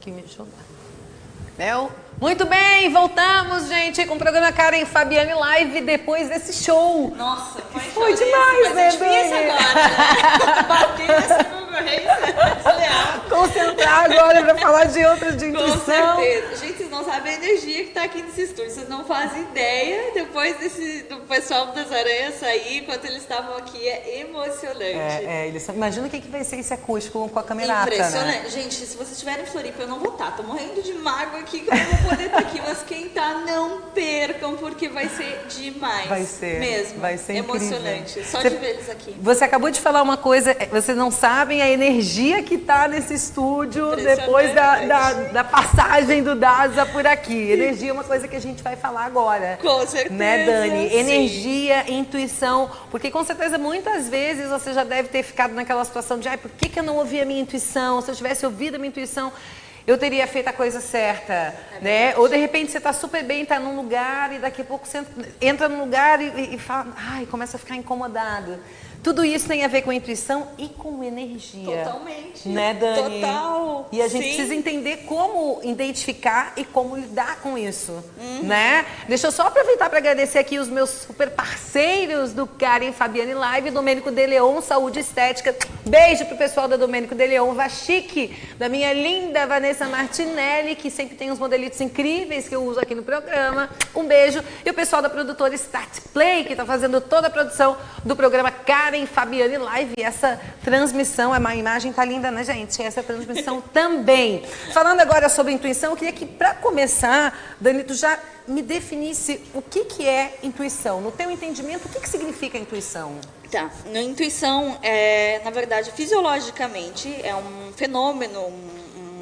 Que me ajudar. Muito bem, voltamos, gente, com o programa Karen Fabiani Live depois desse show. Nossa, foi demais, né, Dani? Agora, bater essa concorrência. Concentrar agora para falar de outras de intuição. Com certeza. Gente, vocês não sabem a energia que tá aqui nesse estúdio. Vocês não fazem ideia depois do pessoal das Aranhas sair, enquanto eles estavam aqui. É emocionante. Imagina o que vai ser esse acústico com a camerata, impressionante. né? Gente, se vocês estiverem em Floripa, eu não vou estar. Tô morrendo de mágoa aqui que eu não vou poder estar aqui. Mas quem tá, não percam, porque vai ser demais. Vai ser. Mesmo. Vai ser emocionante. incrível. Só de ver eles aqui. Você acabou de falar uma coisa, vocês não sabem a energia que tá nesse estúdio depois da passagem do Daza por aqui. Energia é uma coisa que a gente vai falar agora. Com certeza. Né, Dani? Sim. Energia, intuição. Porque com certeza muitas vezes você já deve ter ficado naquela situação de por que eu não ouvi a minha intuição? Se eu tivesse ouvido a minha intuição, eu teria feito a coisa certa, né? Ou de repente você está super bem, está num lugar e daqui a pouco você entra num lugar e fala, começa a ficar incomodado. Tudo isso tem a ver com intuição e com energia. Totalmente. Né, Dani? Total. E a gente precisa entender como identificar e como lidar com isso, né? Deixa eu só aproveitar para agradecer aqui os meus super parceiros do Karen Fabiani Live, Domênico de Leon, Saúde Estética. Beijo pro pessoal da Domênico de Leon, Vachique, da minha linda Vanessa Martinelli, que sempre tem uns modelitos incríveis que eu uso aqui no programa. Um beijo. E o pessoal da produtora Start Play, que está fazendo toda a produção do programa Karen Fabiani Live. E essa transmissão, a imagem tá linda, né, gente? Essa transmissão também. Falando agora sobre intuição, eu queria que, para começar, Dani, tu já me definisse o que é intuição. No teu entendimento, o que significa intuição? Tá. Intuição, na verdade, fisiologicamente, é um fenômeno, um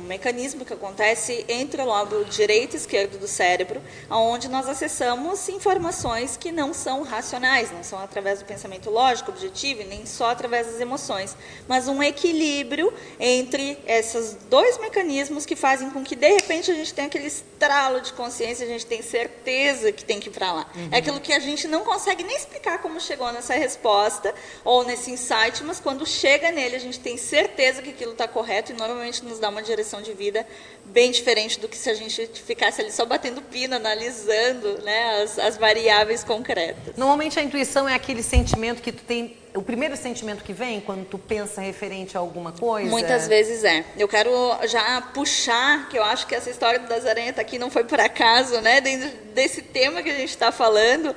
mecanismo que acontece entre o lobo direito e esquerdo do cérebro, onde nós acessamos informações que não são racionais, não são através do pensamento lógico, objetivo, e nem só através das emoções, mas um equilíbrio entre esses dois mecanismos que fazem com que, de repente, a gente tenha aquele estralo de consciência, a gente tem certeza que tem que ir para lá. É aquilo que a gente não consegue nem explicar como chegou nessa resposta ou nesse insight, mas quando chega nele, a gente tem certeza que aquilo está correto e normalmente nos dá uma direção de vida bem diferente do que se a gente ficasse ali só batendo pino, analisando, né, as variáveis concretas. Normalmente a intuição é aquele sentimento que tu tem, o primeiro sentimento que vem quando tu pensa referente a alguma coisa? Muitas vezes é. Eu quero já puxar, que eu acho que essa história das aranhas tá aqui não foi por acaso, né, dentro desse tema que a gente está falando.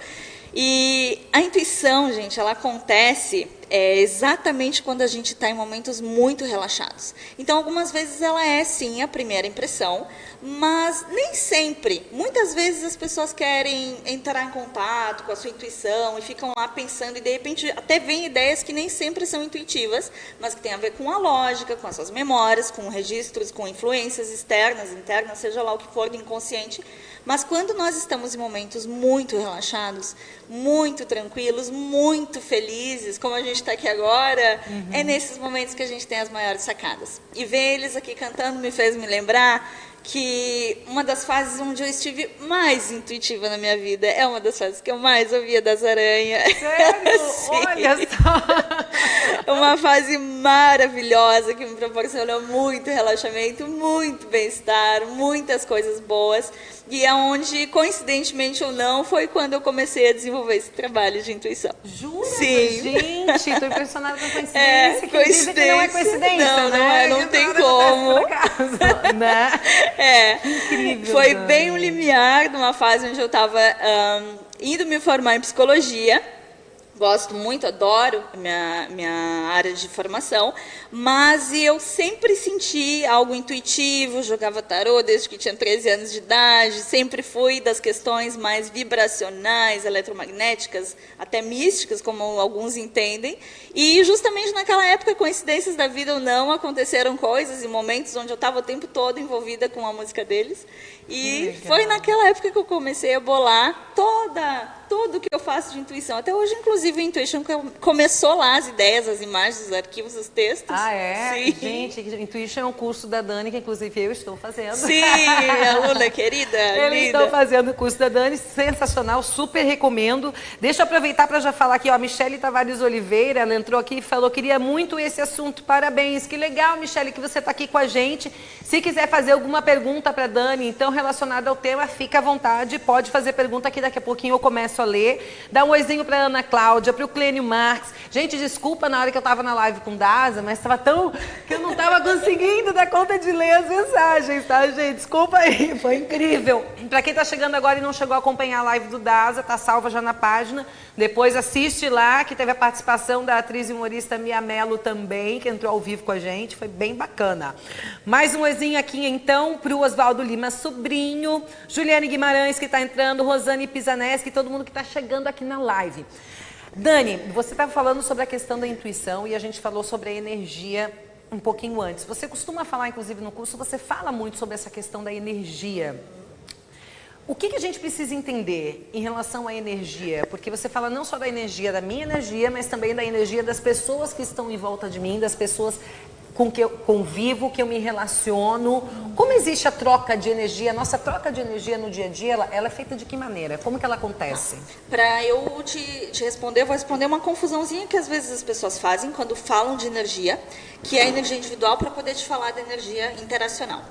E a intuição, gente, ela acontece exatamente quando a gente está em momentos muito relaxados. Então, algumas vezes ela é, sim, a primeira impressão, mas nem sempre. Muitas vezes as pessoas querem entrar em contato com a sua intuição e ficam lá pensando e, de repente, até vêm ideias que nem sempre são intuitivas, mas que têm a ver com a lógica, com as suas memórias, com registros, com influências externas, internas, seja lá o que for do inconsciente. Mas quando nós estamos em momentos muito relaxados, muito tranquilos, muito felizes, como a gente está aqui agora, é nesses momentos que a gente tem as maiores sacadas. E ver eles aqui cantando me fez me lembrar que uma das fases onde eu estive mais intuitiva na minha vida é uma das fases que eu mais ouvia das aranhas. Sério? Olha só! Uma fase maravilhosa que me proporcionou muito relaxamento, muito bem-estar, muitas coisas boas. E é onde, coincidentemente ou não, foi quando eu comecei a desenvolver esse trabalho de intuição. Jura? Sim. Gente, estou impressionada com a coincidência. Coincidência. Que não é coincidência, não, né? Não tem como. Por acaso, né? Incrível. Foi Dani. bem um limiar numa fase onde eu estava indo me formar em psicologia. Gosto muito, adoro minha área de formação, mas eu sempre senti algo intuitivo, jogava tarô desde que tinha 13 anos de idade, sempre fui das questões mais vibracionais, eletromagnéticas, até místicas, como alguns entendem, e justamente naquela época, coincidências da vida ou não, aconteceram coisas e momentos onde eu estava o tempo todo envolvida com a música deles, e foi naquela época que eu comecei a bolar tudo que eu faço de intuição. Até hoje, inclusive, o Intuition começou lá as ideias, as imagens, os arquivos, os textos. Ah, é? Sim. Gente, Intuition é um curso da Dani, que inclusive eu estou fazendo. Sim, aluna querida, Eles linda. estão fazendo o curso da Dani, sensacional, super recomendo. Deixa eu aproveitar para já falar aqui, ó, a Michele Tavares Oliveira, ela entrou aqui e falou, queria muito esse assunto, parabéns. Que legal, Michele, que você está aqui com a gente. Se quiser fazer alguma pergunta para Dani, então, relacionada ao tema, fica à vontade, pode fazer pergunta aqui, daqui a pouquinho eu começo a ler. Dá um oizinho para Ana Cláudia, para o Clênio Marques. Gente, desculpa na hora que eu estava na live com Daza, mas estava tão... que eu não estava conseguindo dar conta de ler as mensagens, tá, gente? Desculpa aí, foi incrível. Para quem está chegando agora e não chegou a acompanhar a live do Daza, tá salva já na página. Depois assiste lá, que teve a participação da atriz e humorista Mia Mello também, que entrou ao vivo com a gente, foi bem bacana. Mais um oizinho aqui, então, para o Oswaldo Lima Sobrinho, Juliane Guimarães, que está entrando, Rosane Pisaneschi, todo mundo que está chegando aqui na live. Dani, você estava falando sobre a questão da intuição e a gente falou sobre a energia um pouquinho antes. Você costuma falar, inclusive no curso, você fala muito sobre essa questão da energia. O que a gente precisa entender em relação à energia? Porque você fala não só da energia, da minha energia, mas também da energia das pessoas que estão em volta de mim, das pessoas com que eu convivo, que eu me relaciono. Como existe a troca de energia? A nossa troca de energia no dia a dia, ela é feita de que maneira? Como que ela acontece? Para eu te responder, eu vou responder uma confusãozinha que às vezes as pessoas fazem quando falam de energia, que é a energia individual, para poder te falar da energia interacional.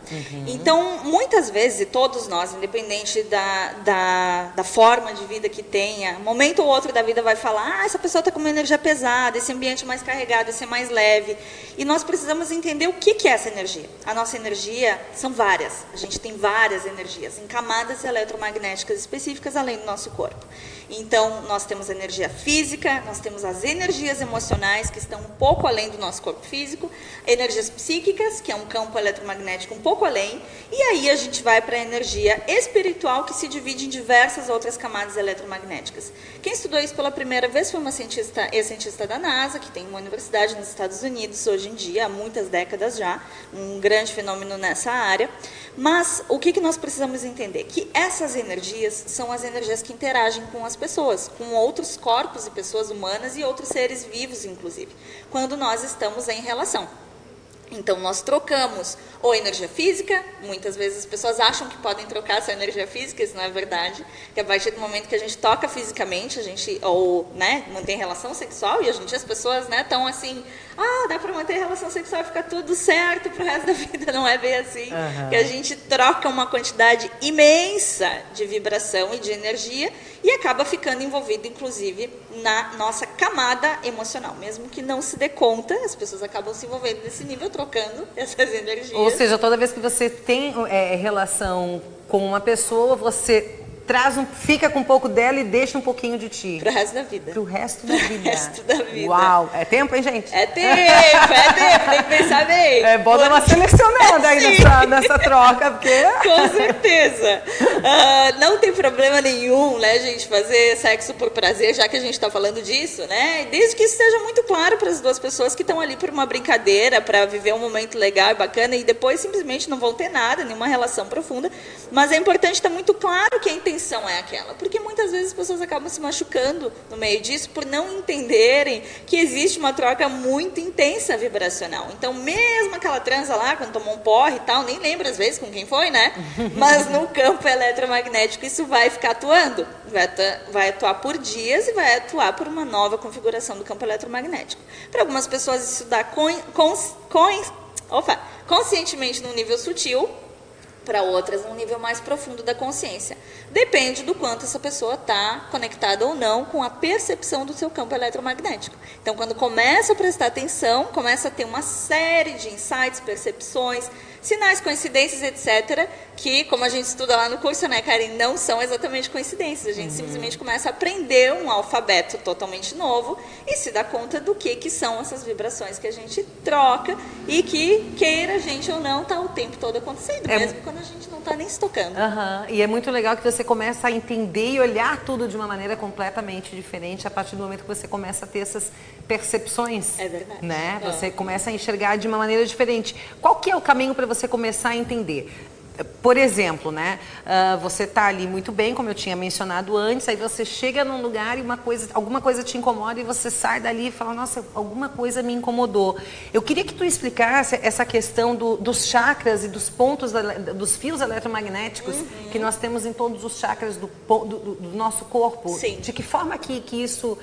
Então, muitas vezes, e todos nós, independente da forma de vida que tenha, momento ou outro da vida vai falar, essa pessoa está com uma energia pesada, esse ambiente mais carregado, esse é mais leve. E nós precisamos entender o que é essa energia. A nossa energia são várias. A gente tem várias energias, em camadas eletromagnéticas específicas, além do nosso corpo. Então, nós temos a energia física, nós temos as energias emocionais, que estão um pouco além do nosso corpo físico, energias psíquicas, que é um campo eletromagnético um pouco além, e aí a gente vai para a energia espiritual, que se divide em diversas outras camadas eletromagnéticas. Quem estudou isso pela primeira vez foi uma cientista da NASA, que tem uma universidade nos Estados Unidos hoje em dia, há muitas décadas já, um grande fenômeno nessa área. Mas o que nós precisamos entender? Que essas energias são as energias que interagem com as pessoas, com outros corpos e pessoas humanas e outros seres vivos, inclusive, quando nós estamos em relação. Então, nós trocamos ou energia física, muitas vezes as pessoas acham que podem trocar essa energia física, isso não é verdade, que a partir do momento que a gente toca fisicamente, a gente, ou, né, mantém relação sexual, e hoje em dia as pessoas, né, estão assim, dá para manter relação sexual e ficar tudo certo pro resto da vida, não é bem assim, que a gente troca uma quantidade imensa de vibração e de energia, e acaba ficando envolvido, inclusive, na nossa camada emocional. Mesmo que não se dê conta, as pessoas acabam se envolvendo nesse nível, trocando essas energias. Ou seja, toda vez que você tem relação com uma pessoa, você fica com um pouco dela e deixa um pouquinho de ti. Pro resto da vida. Pro resto da vida. Pro resto da vida. Uau! É tempo, hein, gente? É tempo, tem que pensar bem. É bom dar uma selecionada aí nessa troca, porque... Com certeza. Não tem problema nenhum, né, gente, fazer sexo por prazer, já que a gente está falando disso, né? Desde que isso esteja muito claro para as duas pessoas que estão ali por uma brincadeira, para viver um momento legal e bacana, e depois simplesmente não vão ter nada, nenhuma relação profunda. Mas é importante estar muito claro que a intenção é aquela, porque muitas vezes as pessoas acabam se machucando no meio disso por não entenderem que existe uma troca muito intensa vibracional. Então, mesmo aquela transa lá, quando tomou um porre e tal, nem lembra às vezes com quem foi, né? Mas no campo eletromagnético isso vai ficar atuando. Vai atuar por dias e vai atuar por uma nova configuração do campo eletromagnético. Para algumas pessoas isso dá conscientemente num nível sutil, para outras num nível mais profundo da consciência. Depende do quanto essa pessoa está conectada ou não com a percepção do seu campo eletromagnético. Então, quando começa a prestar atenção, começa a ter uma série de insights, percepções, sinais, coincidências, etc., que, como a gente estuda lá no curso, né, Karen, não são exatamente coincidências. A gente simplesmente começa a aprender um alfabeto totalmente novo e se dá conta do que são essas vibrações que a gente troca e que, queira a gente ou não, está o tempo todo acontecendo, mesmo quando a gente não está nem se tocando. E é muito legal que você começa a entender e olhar tudo de uma maneira completamente diferente a partir do momento que você começa a ter essas percepções. É verdade. Né? Você começa a enxergar de uma maneira diferente. Qual que é o caminho para você começar a entender? Por exemplo, né? Você tá ali muito bem, como eu tinha mencionado antes, aí você chega num lugar e alguma coisa te incomoda e você sai dali e fala, nossa, alguma coisa me incomodou. Eu queria que tu explicasse essa questão dos chakras e dos pontos, dos fios eletromagnéticos que nós temos em todos os chakras do nosso corpo. Sim. De que forma que isso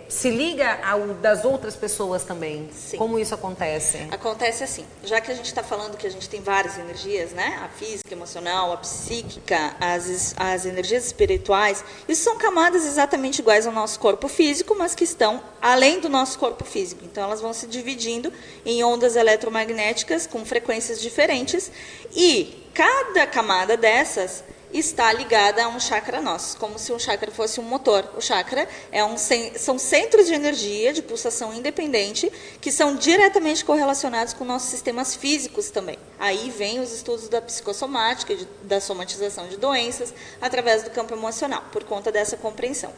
se liga ao das outras pessoas também? Sim. Como isso acontece? Acontece assim, já que a gente está falando que a gente tem várias energias, né? A física, emocional, a psíquica, as energias espirituais, isso são camadas exatamente iguais ao nosso corpo físico, mas que estão além do nosso corpo físico. Então elas vão se dividindo em ondas eletromagnéticas com frequências diferentes e cada camada dessas está ligada a um chakra nosso, como se um chakra fosse um motor. O chakra são centros de energia, de pulsação independente, que são diretamente correlacionados com nossos sistemas físicos também. Aí vem os estudos da psicossomática, da somatização de doenças, através do campo emocional, por conta dessa compreensão.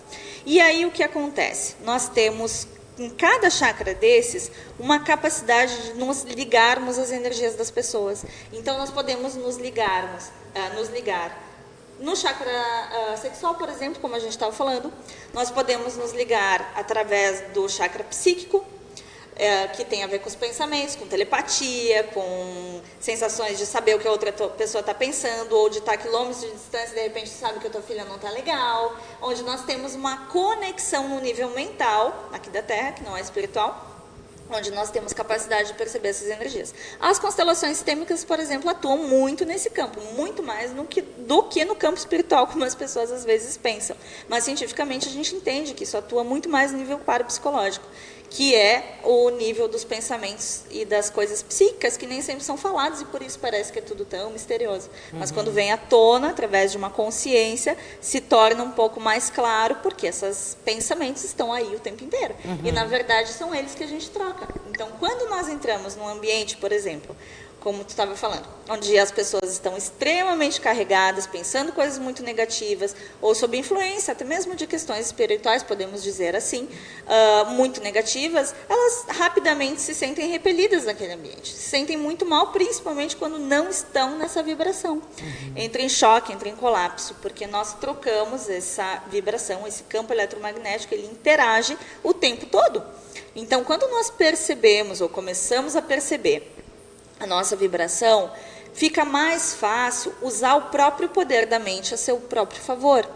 E aí o que acontece? Nós temos em cada chakra desses, uma capacidade de nos ligarmos às energias das pessoas. Então, nós podemos nos ligar no chakra sexual, por exemplo, como a gente estava falando, nós podemos nos ligar através do chakra psíquico, que tem a ver com os pensamentos, com telepatia, com sensações de saber o que a outra pessoa está pensando, ou de estar a quilômetros de distância e de repente sabe que a tua filha não está legal, onde nós temos uma conexão no nível mental, aqui da Terra, que não é espiritual, onde nós temos capacidade de perceber essas energias. As constelações sistêmicas, por exemplo, atuam muito nesse campo, muito mais do que no campo espiritual, como as pessoas às vezes pensam. Mas cientificamente a gente entende que isso atua muito mais no nível parapsicológico, que é o nível dos pensamentos e das coisas psíquicas que nem sempre são faladas e por isso parece que é tudo tão misterioso. Mas quando vem à tona, através de uma consciência, se torna um pouco mais claro, porque esses pensamentos estão aí o tempo inteiro. E, na verdade, são eles que a gente troca. Então, quando nós entramos num ambiente, por exemplo, como tu estava falando, onde as pessoas estão extremamente carregadas, pensando coisas muito negativas, ou sob influência, até mesmo de questões espirituais, podemos dizer assim, muito negativas, elas rapidamente se sentem repelidas naquele ambiente, se sentem muito mal, principalmente quando não estão nessa vibração. Entra em choque, entra em colapso, porque nós trocamos essa vibração, esse campo eletromagnético, ele interage o tempo todo. Então, quando nós percebemos, ou começamos a perceber, a nossa vibração, fica mais fácil usar o próprio poder da mente a seu próprio favor.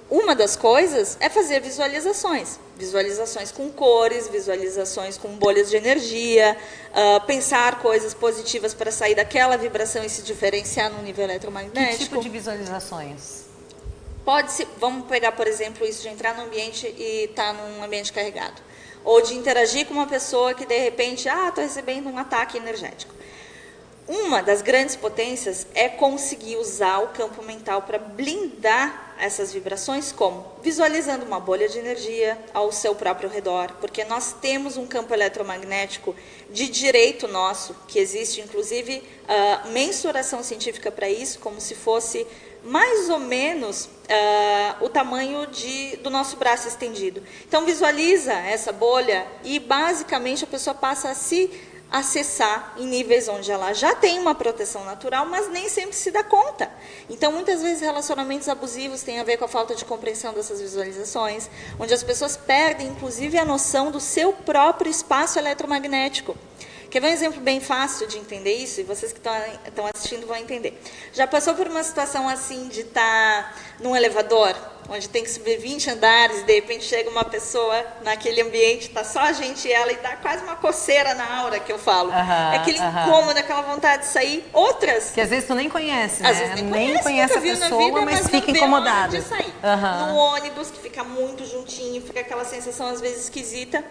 Uma das coisas é fazer visualizações. Visualizações com cores, visualizações com bolhas de energia, pensar coisas positivas para sair daquela vibração e se diferenciar no nível eletromagnético. Que tipo de visualizações? Vamos pegar, por exemplo, isso de entrar no ambiente e estar num ambiente carregado. Ou de interagir com uma pessoa que, de repente, estou recebendo um ataque energético. Uma das grandes potências é conseguir usar o campo mental para blindar essas vibrações, como? Visualizando uma bolha de energia ao seu próprio redor, porque nós temos um campo eletromagnético de direito nosso, que existe inclusive mensuração científica para isso, como se fosse mais ou menos o tamanho do nosso braço estendido. Então visualiza essa bolha e basicamente a pessoa passa a se acessar em níveis onde ela já tem uma proteção natural, mas nem sempre se dá conta. Então, muitas vezes, relacionamentos abusivos têm a ver com a falta de compreensão dessas visualizações, onde as pessoas perdem, inclusive, a noção do seu próprio espaço eletromagnético. Quer ver um exemplo bem fácil de entender isso? E vocês que estão assistindo vão entender. Já passou por uma situação assim de estar num elevador, onde tem que subir 20 andares, e de repente chega uma pessoa naquele ambiente, está só a gente e ela, e dá quase uma coceira na aura, que eu falo. Aquele incômodo, aquela vontade de sair. Outras... Que às vezes tu nem conhece, né? Às vezes nem conhece a pessoa, vida, mas fica incomodada. No ônibus, que fica muito juntinho, fica aquela sensação às vezes esquisita.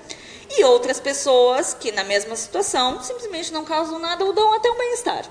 E outras pessoas que na mesma situação simplesmente não causam nada ou dão até um bem-estar.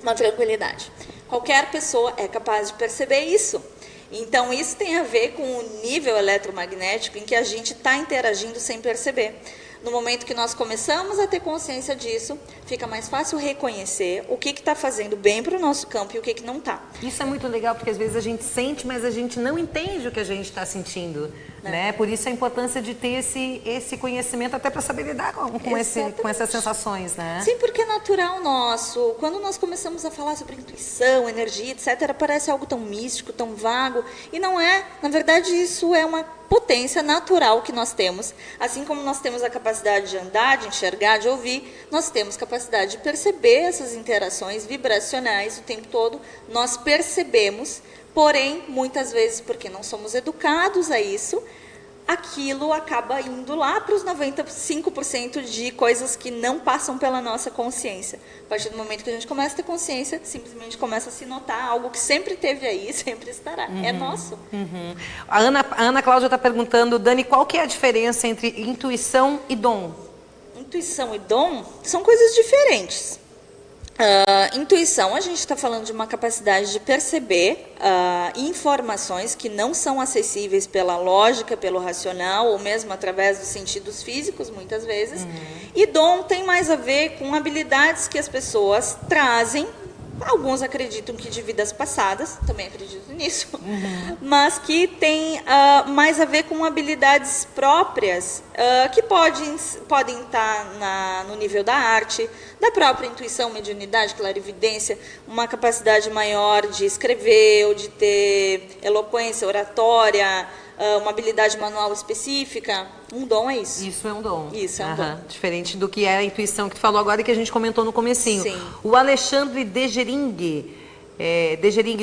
Uma tranquilidade. Qualquer pessoa é capaz de perceber isso. Então, isso tem a ver com o nível eletromagnético em que a gente está interagindo sem perceber. No momento que nós começamos a ter consciência disso, fica mais fácil reconhecer o que está fazendo bem para o nosso campo e o que não está. Isso é muito legal, porque às vezes a gente sente, mas a gente não entende o que a gente está sentindo. né? Por isso a importância de ter esse conhecimento até para saber lidar com essas sensações, né? Sim, porque é natural nosso. Quando nós começamos a falar sobre intuição, energia, etc., parece algo tão místico, tão vago, e não é. Na verdade, isso é uma potência natural que nós temos. Assim como nós temos a capacidade de andar, de enxergar, de ouvir, nós temos capacidade de perceber essas interações vibracionais o tempo todo. Nós percebemos, porém, muitas vezes, porque não somos educados a isso, aquilo acaba indo lá para os 95% de coisas que não passam pela nossa consciência. A partir do momento que a gente começa a ter consciência, simplesmente começa a se notar algo que sempre teve aí, sempre estará. É nosso. A Ana Cláudia está perguntando, Dani, qual que é a diferença entre intuição e dom? Intuição e dom são coisas diferentes. Intuição, a gente está falando de uma capacidade de perceber informações que não são acessíveis pela lógica, pelo racional, ou mesmo através dos sentidos físicos, muitas vezes. E dom tem mais a ver com habilidades que as pessoas trazem. Alguns acreditam que de vidas passadas, também acredito nisso, mas que tem mais a ver com habilidades próprias que podem estar no nível da arte, da própria intuição, mediunidade, clarividência, uma capacidade maior de escrever ou de ter eloquência, oratória, uma habilidade manual específica. Um dom é isso. Isso é um dom. Isso é um dom. Diferente do que é a intuição que tu falou agora e que a gente comentou no comecinho. Sim. O Alexandre Degering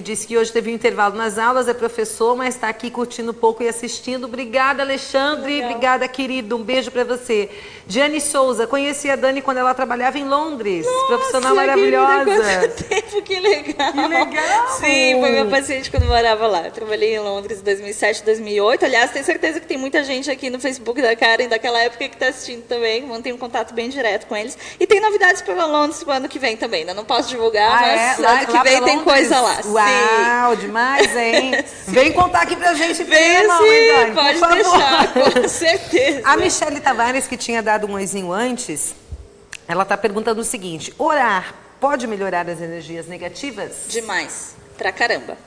disse que hoje teve um intervalo nas aulas, é professor, mas está aqui curtindo um pouco e assistindo. Obrigada, Alexandre. Legal. Obrigada, querido. Um beijo para você. Diane Souza, conheci a Dani quando ela trabalhava em Londres. Nossa, profissional maravilhosa. Quanto tempo, que legal. Que legal. Sim, foi minha paciente quando eu morava lá. Eu trabalhei em Londres em 2007, 2008. Aliás, tenho certeza que tem muita gente aqui no Facebook da Karen daquela época que está assistindo também. Mantém um contato bem direto com eles. E tem novidades para Londres para o ano que vem também. Ainda não posso divulgar, mas ano que vem tem coisa lá. Uau, sim. Demais, hein? Vem contar aqui pra gente. Vem sim, pode deixar, com certeza. A Michele Tavares, que tinha dado um oizinho antes, ela está perguntando o seguinte: orar pode melhorar as energias negativas? Demais, pra caramba.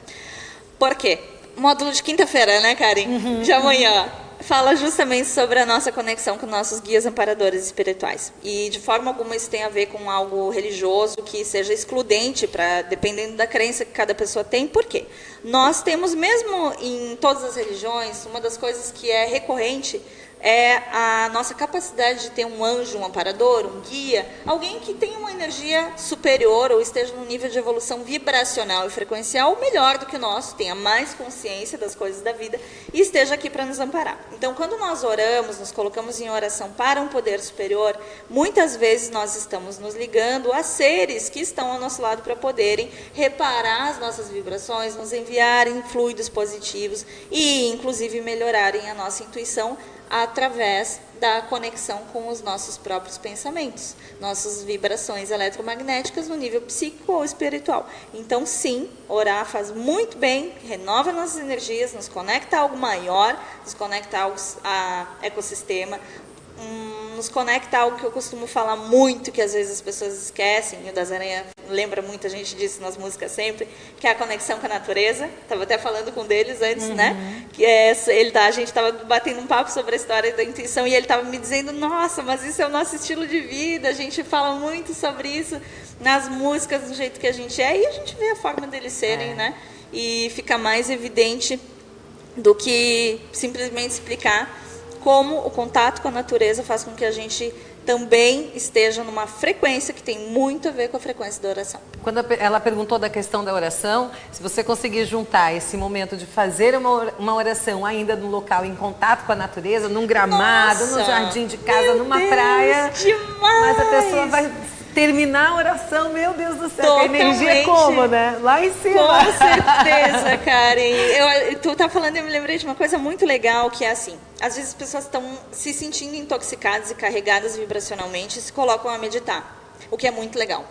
Por quê? Módulo de quinta-feira, né, Karen? De amanhã. Fala justamente sobre a nossa conexão com nossos guias amparadores espirituais. E de forma alguma isso tem a ver com algo religioso que seja excludente, dependendo da crença que cada pessoa tem. Por quê? Nós temos, mesmo em todas as religiões, uma das coisas que é recorrente é a nossa capacidade de ter um anjo, um amparador, um guia, alguém que tenha uma energia superior ou esteja num nível de evolução vibracional e frequencial melhor do que o nosso, tenha mais consciência das coisas da vida e esteja aqui para nos amparar. Então, quando nós oramos, nos colocamos em oração para um poder superior, muitas vezes nós estamos nos ligando a seres que estão ao nosso lado para poderem reparar as nossas vibrações, nos enviarem fluidos positivos e, inclusive, melhorarem a nossa intuição através da conexão com os nossos próprios pensamentos, nossas vibrações eletromagnéticas no nível psíquico ou espiritual. Então, sim, orar faz muito bem, renova nossas energias, nos conecta a algo maior, nos conecta a ecossistema, nos conecta a algo que eu costumo falar muito, que às vezes as pessoas esquecem, e o Das Aranha lembra muita gente disso nas músicas sempre, que é a conexão com a natureza. Estava até falando com um deles antes, né? Que a gente estava batendo um papo sobre a história da intuição e ele estava me dizendo, nossa, mas isso é o nosso estilo de vida, a gente fala muito sobre isso nas músicas, do jeito que a gente é, e a gente vê a forma deles serem, né? E fica mais evidente do que simplesmente explicar como o contato com a natureza faz com que a gente também esteja numa frequência que tem muito a ver com a frequência da oração. Quando ela perguntou da questão da oração, se você conseguir juntar esse momento de fazer uma oração ainda no local em contato com a natureza, num gramado, no jardim de casa, numa praia, demais. Mas a pessoa vai terminar a oração, meu Deus do céu, a energia é como, né? Lá em cima. Com certeza, Karen. Tu tá falando, eu me lembrei de uma coisa muito legal, que é assim, às vezes as pessoas estão se sentindo intoxicadas e carregadas vibracionalmente e se colocam a meditar, o que é muito legal.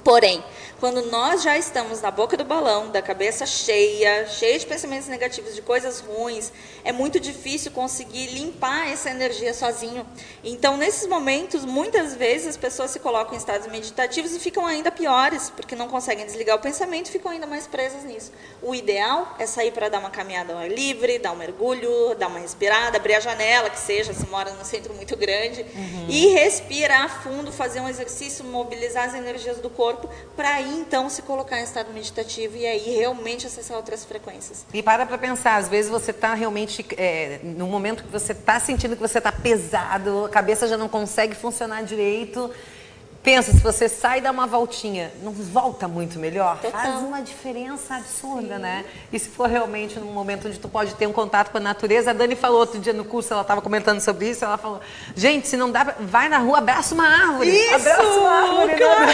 Porém, Quando nós já estamos na boca do balão, da cabeça cheia, cheia de pensamentos negativos, de coisas ruins, é muito difícil conseguir limpar essa energia sozinho. Então, nesses momentos, muitas vezes as pessoas se colocam em estados meditativos e ficam ainda piores, porque não conseguem desligar o pensamento e ficam ainda mais presas nisso. O ideal é sair para dar uma caminhada ao ar livre, dar um mergulho, dar uma respirada, abrir a janela, que seja, se mora num centro muito grande, e respirar a fundo, fazer um exercício, mobilizar as energias do corpo, para aí então se colocar em estado meditativo e aí realmente acessar outras frequências. E para pensar, às vezes você está realmente, no momento que você está sentindo que você está pesado, a cabeça já não consegue funcionar direito. Pensa, se você sai e dá uma voltinha, não volta muito melhor? Total. Faz uma diferença absurda, né? E se for realmente num momento onde tu pode ter um contato com a natureza, a Dani falou outro dia no curso, ela estava comentando sobre isso, ela falou, gente, se não dá, vai na rua, abraça uma árvore. Isso, abraça uma árvore, claro!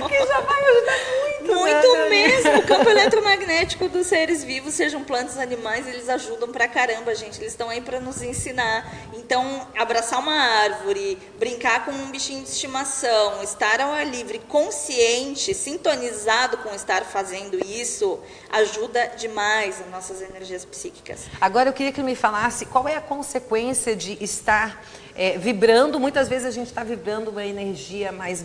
Que já vai ajudar muito. Muito né, mesmo! O campo eletromagnético dos seres vivos, sejam plantas, animais, eles ajudam pra caramba, gente. Eles estão aí pra nos ensinar. Então, abraçar uma árvore, brincar com um bichinho de estimação, estar ao ar livre, consciente, sintonizado com estar fazendo isso, ajuda demais as nossas energias psíquicas. Agora eu queria que me falasse qual é a consequência de estar vibrando. Muitas vezes a gente está vibrando uma energia mais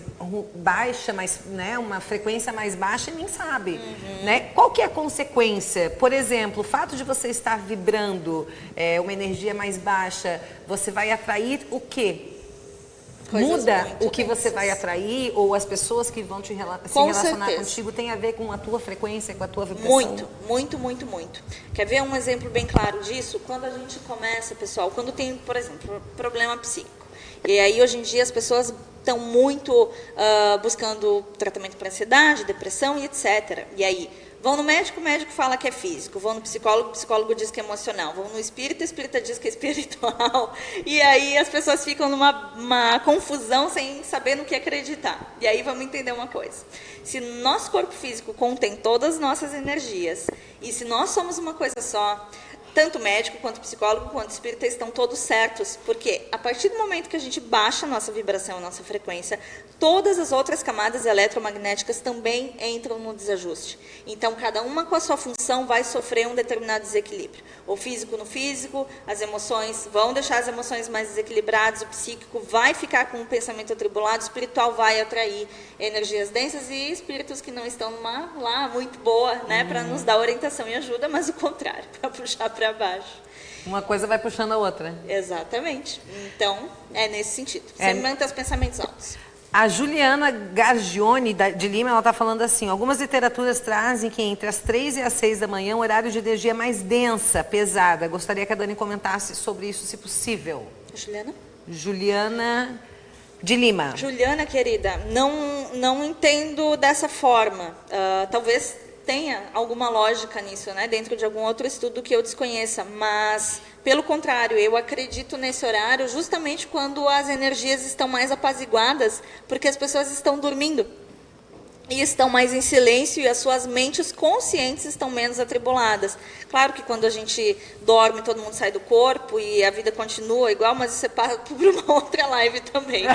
baixa, né, uma frequência mais baixa e nem sabe. Né? Qual que é a consequência? Por exemplo, o fato de você estar vibrando uma energia mais baixa, você vai atrair o quê? Muda o que você vai atrair ou as pessoas que vão se relacionar contigo tem a ver com a tua frequência, com a tua vibração? Muito, muito, muito, muito. Quer ver um exemplo bem claro disso? Quando a gente começa, pessoal, quando tem, por exemplo, problema psíquico. E aí, hoje em dia, as pessoas estão muito buscando tratamento para ansiedade, depressão e etc. E aí, vão no médico, o médico fala que é físico. Vão no psicólogo, o psicólogo diz que é emocional. Vão no espírita, o espírita diz que é espiritual. E aí as pessoas ficam numa confusão sem saber no que acreditar. E aí vamos entender uma coisa. Se nosso corpo físico contém todas as nossas energias, e se nós somos uma coisa só, tanto médico, quanto psicólogo, quanto espírita estão todos certos, porque a partir do momento que a gente baixa a nossa vibração, a nossa frequência, todas as outras camadas eletromagnéticas também entram no desajuste. Então, cada uma com a sua função vai sofrer um determinado desequilíbrio. O físico no físico, as emoções vão deixar as emoções mais desequilibradas, o psíquico vai ficar com um pensamento atribulado, o espiritual vai atrair energias densas e espíritos que não estão lá muito boa, né, para nos dar orientação e ajuda, mas o contrário, para puxar para baixo. Uma coisa vai puxando a outra. Exatamente. Então, é nesse sentido. Você manter os pensamentos altos. A Juliana Gargione, de Lima, ela está falando assim, algumas literaturas trazem que entre as 3 e as 6 da manhã, o horário de energia é mais densa, pesada. Gostaria que a Dani comentasse sobre isso, se possível. Juliana? Juliana de Lima. Juliana, querida, não entendo dessa forma. Talvez tenha alguma lógica nisso, né? Dentro de algum outro estudo que eu desconheça, mas pelo contrário, eu acredito nesse horário justamente quando as energias estão mais apaziguadas, porque as pessoas estão dormindo e estão mais em silêncio e as suas mentes conscientes estão menos atribuladas. Claro que quando a gente dorme, todo mundo sai do corpo e a vida continua igual, mas isso é para uma outra live também.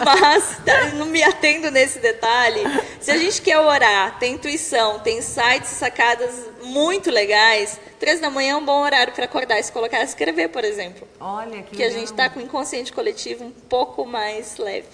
Mas, não me atendo nesse detalhe, se a gente quer orar, tem intuição, tem insights e sacadas muito legais, 3 da manhã é um bom horário para acordar e se colocar a escrever, por exemplo. Olha, que a gente está com o inconsciente coletivo um pouco mais leve.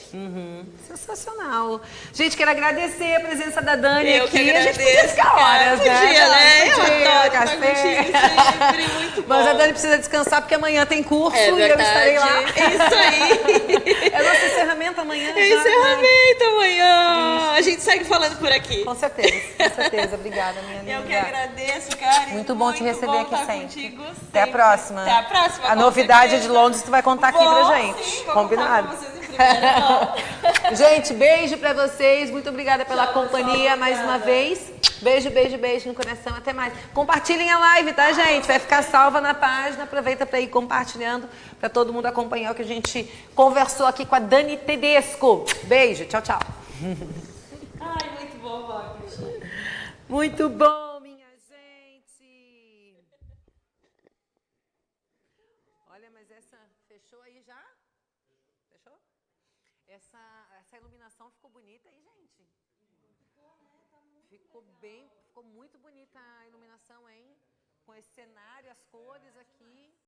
Sensacional. Gente, quero agradecer a presença da Dani eu aqui. Que agradeço, a gente podia ficar horas, né? Podia, né? Eu adoro café. Sempre, muito bom. Mas a Dani precisa descansar porque amanhã tem curso e eu estarei lá. É isso aí. É nosso encerramento amanhã. É encerramento amanhã. Isso. A gente segue falando por aqui. Com certeza, com certeza. Obrigada, minha amiga. Eu que agradeço, Karen. Muito bom te receber aqui sempre. Contigo sempre. Até a próxima. Até a próxima. A novidade de Londres tu vai contar aqui pra gente. Sim, combinado? Gente, beijo pra vocês. Muito obrigada pela companhia mais uma vez. Beijo, beijo, beijo no coração. Até mais. Compartilhem a live, tá, gente? Vai ficar salva na página. Aproveita pra ir compartilhando pra todo mundo acompanhar o que a gente conversou aqui com a Dani Tedesco. Beijo, tchau, tchau. Ai, muito bom, Wagner. Muito bom. Olha, mas essa fechou aí já? Fechou? Essa iluminação ficou bonita aí, gente. Ficou, né? Tá muito Ficou legal. bem, ficou muito bonita a iluminação, hein? Com esse cenário, as cores aqui.